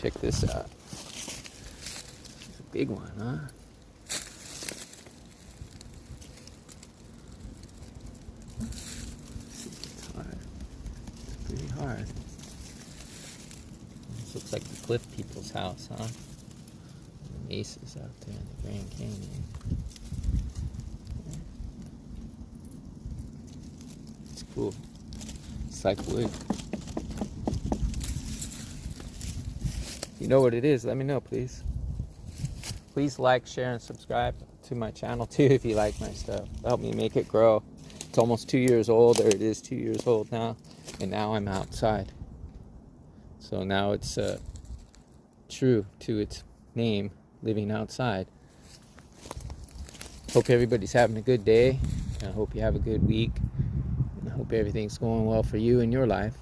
Check this out. It's a big one, huh? It's hard. It's pretty hard. This looks like the Cliff People's house, huh? The mesas out there in the Grand Canyon. It's cool. It's like wood. You know what it is, let me know, please. Please like, share, and subscribe to my channel too if you like my stuff. Help me make it grow. It's almost 2 years old, or it is 2 years old now, and now I'm outside. So now it's true to its name, living outside. Hope everybody's having a good day. I hope you have a good week. And I hope everything's going well for you in your life.